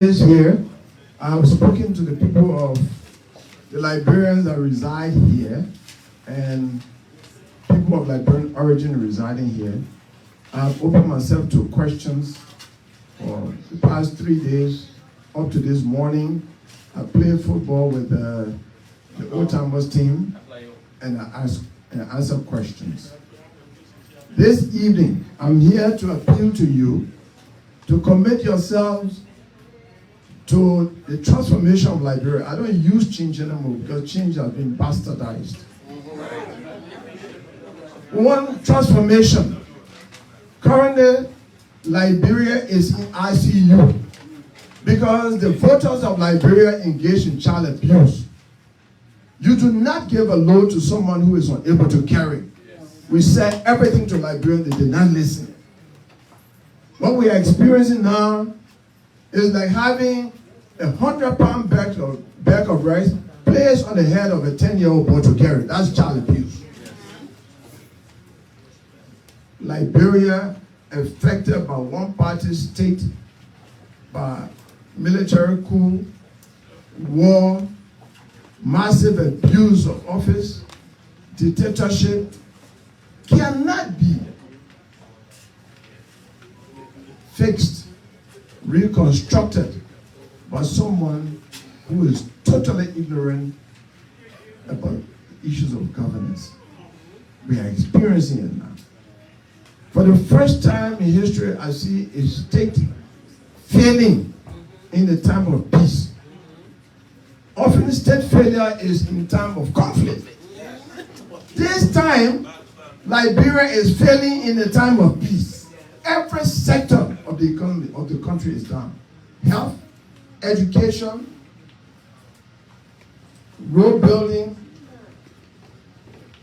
This here, I have spoken to the people of the Liberians that reside here and people of Liberian origin residing here. I've opened myself to questions for the past 3 days up to this morning. I played football with the Old Timers team and I answer questions. This evening, I'm here to appeal to you to commit yourselves to the transformation of Liberia. I don't use change anymore because change has been bastardized. One transformation. Currently, Liberia is in ICU because the voters of Liberia engage in child abuse. You do not give a load to someone who is unable to carry. We said everything to Liberians, they did not listen. What we are experiencing now is like having a 100-pound bag of rice placed on the head of a 10-year-old boy to carry. That's child abuse. Liberia affected by one-party state, by military coup, war, massive abuse of office, dictatorship, cannot be fixed, reconstructed by someone who is totally ignorant about issues of governance. We are experiencing it now. For the first time in history, I see a state failing in the time of peace. Often state failure is in time of conflict. This time, Liberia is failing in the time of peace. Every sector of the economy of the country is down. Health, education, road building,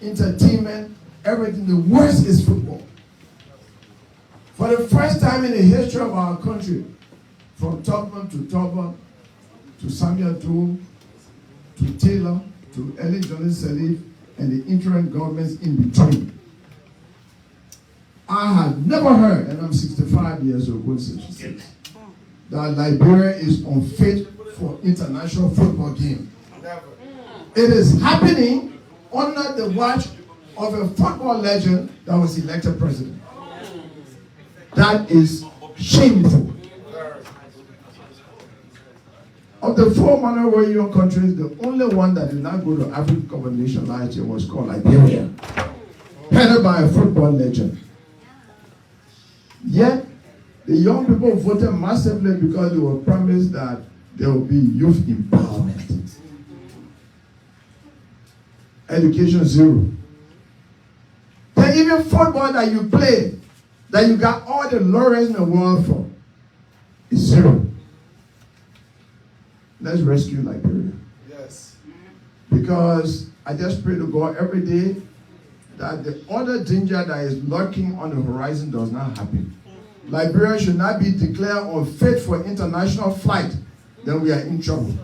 entertainment, everything. The worst is football. For the first time in the history of our country, from Tubman to Toba, to Samuel Doe, to Cllr, to Ellen Johnson Sirleaf, and the interim governments in between, I had never heard, and I'm 65 years old, that Liberia is unfit for international football game. It is happening under the watch of a football legend that was elected president. That is shameful. Of the 4 Commonwealth Union countries, the only one that did not go to African Cup of Nations last year was called Liberia, headed by a football legend. Yet, the young people voted massively because they were promised that there will be youth empowerment. Education, zero. Then even football that you play, that you got all the laurels in the world for, is zero. Let's rescue Liberia. Yes. Because I just pray to God every day that the other danger that is lurking on the horizon does not happen. Liberia should not be declared unfit for international flight, then we are in trouble.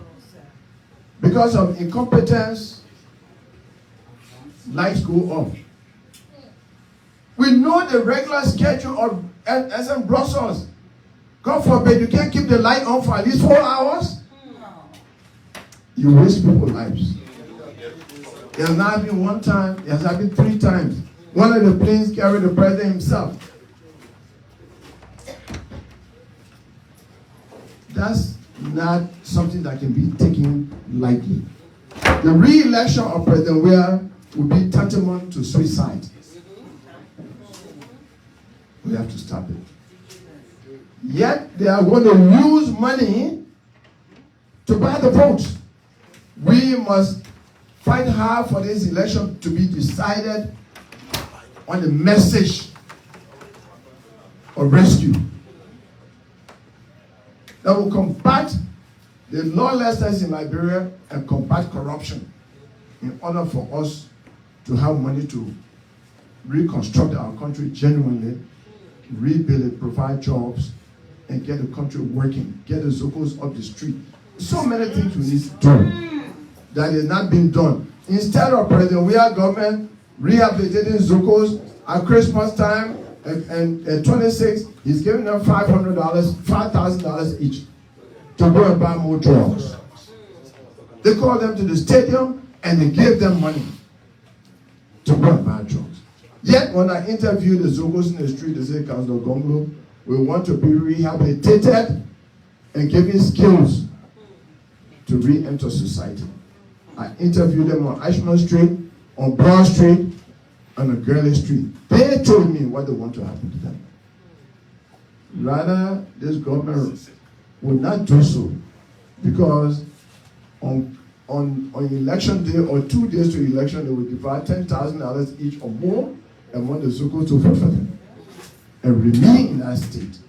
Because of incompetence, lights go off. We know the regular schedule of SM Brussels. God forbid, you can't keep the light on for at least 4 hours. You waste people's lives. It has not happened one time, it has happened 3 times. One of the planes carried the president himself. That's not something that can be taken lightly. The re-election of President Weah would be tantamount to suicide. We have to stop it. Yet they are going to use money to buy the votes. We must fight hard for this election to be decided on the message of rescue that will combat the lawlessness in Liberia and combat corruption in order for us to have money to reconstruct our country genuinely, rebuild it, provide jobs, and get the country working, get the Zocos up the street. So many things we need to do that is not being done. Instead of President Weah government rehabilitating Zocos at Christmas time and 26, he's giving them $500, $5,000 each. to go and buy more drugs. They called them to the stadium and they gave them money to go and buy drugs. Yet when I interviewed the Zogos in the street, they say, Councillor Gongloe, we want to be rehabilitated and given skills to re-enter society. I interviewed them on Ashmore Street, on Broad Street, and on Gurley Street. They told me what they want to happen to them. Rather, this government will not do so, because on election day or 2 days to election, they will divide $10,000 each or more and want the Zogos to vote for them and remain in that state.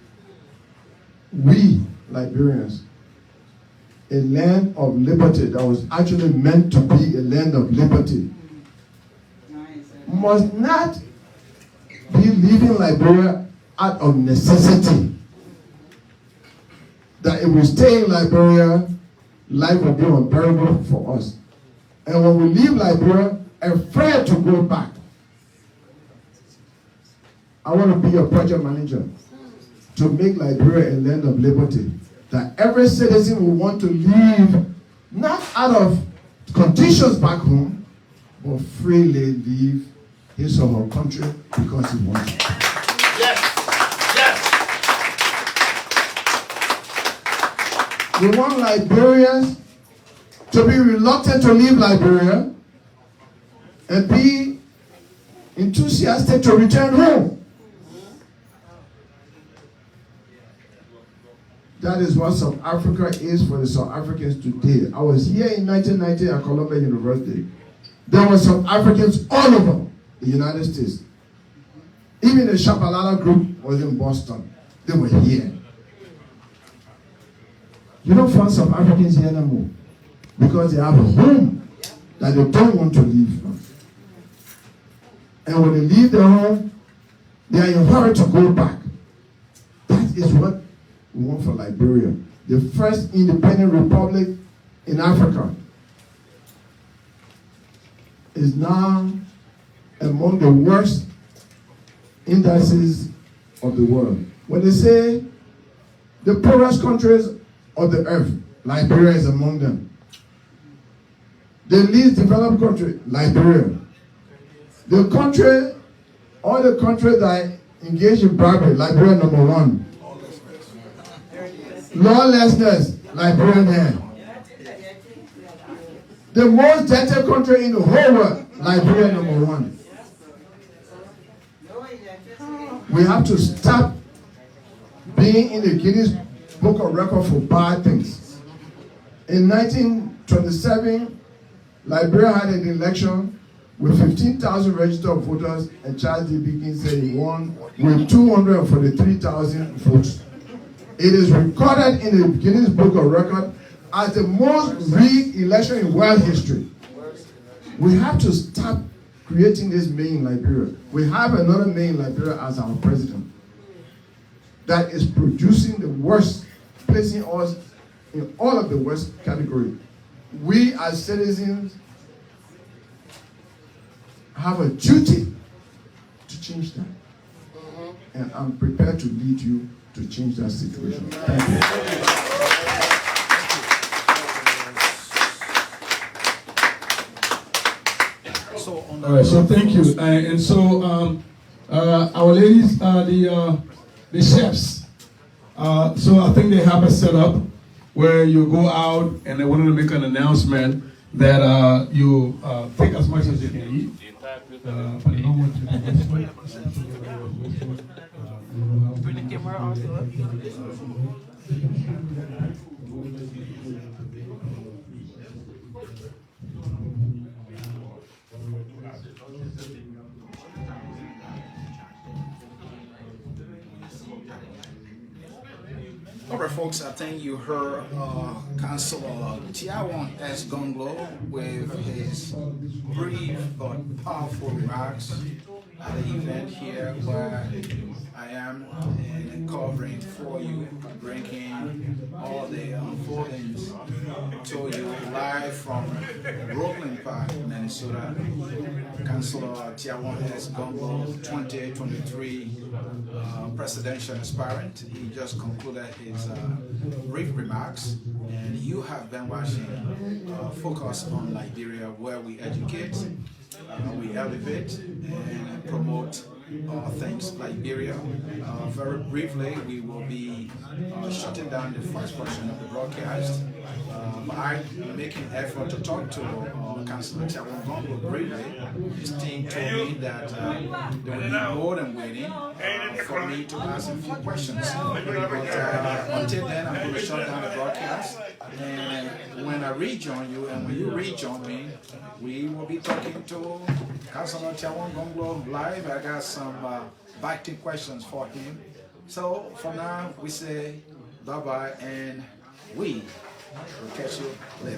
We, Liberians, a land of liberty that was actually meant to be a land of liberty, must not be leaving Liberia out of necessity. That if we stay in Liberia, life will be unbearable for us. And when we leave Liberia, afraid to go back. I want to be a project manager to make Liberia a land of liberty. That every citizen will want to live, not out of conditions back home, but freely leave his or her country because he wants it. Yes, yes. We want Liberians to be reluctant to leave Liberia and be enthusiastic to return home. That is what South Africa is for the South Africans today. I was here in 1990 at Columbia University. There were South Africans all over the United States. Even the Shabalala group was in Boston. They were here. You don't find South Africans here anymore because they have a home that they don't want to leave from. And when they leave their home, they are in a hurry to go back. That is what we want for Liberia, the first independent republic in Africa, is now among the worst indices of the world. When they say the poorest countries of the earth, Liberia is among them. The least developed country, Liberia. The country, all the countries that engage in bribery, Liberia number 1. Lawlessness, Liberia here. The most debted country in the whole world, Liberia number 1. We have to stop being in the Guinness Book of Records for bad things. In 1927, Liberia had an election with 15,000 registered voters, and Charles D. Dickens said he won with 243,000 votes. It is recorded in the Guinness Book of Records as the most rigged election in world history. We have to stop creating this man in Liberia. We have another man in Liberia as our president that is producing the worst, placing us in all of the worst category. We as citizens have a duty to change that. And I'm prepared to lead you to change that situation. Thank you. All right, so thank you. And so our ladies are the chefs. So I think they have a setup where you go out and they wanted to make an announcement that you take as much as you can eat. But you don't want to do Bring the camera also up. All right, folks, I think you heard Councillor Taiwan S. Gongloe with his brief but powerful remarks at the event here where I am covering for you, bringing all the unfoldings to you live from Brooklyn Park, Minnesota. Cllr Taiwan has Gongloe 2023 presidential aspirant. He just concluded his brief remarks, and you have been watching Focus on Liberia, where we educate, we elevate, and promote all things Liberia. Very briefly, we will be shutting down the first portion of the broadcast by making effort to talk to Councillor Taiwan Gongloe briefly. His team told me that they will be more than waiting for me to ask a few questions. But until then, I'm going to shut down the broadcast. And when I rejoin you, and when you rejoin me, we will be talking to Councillor Taiwan Gongloe live. I got some biting questions for him. So for now, we say bye-bye, and we will catch you later.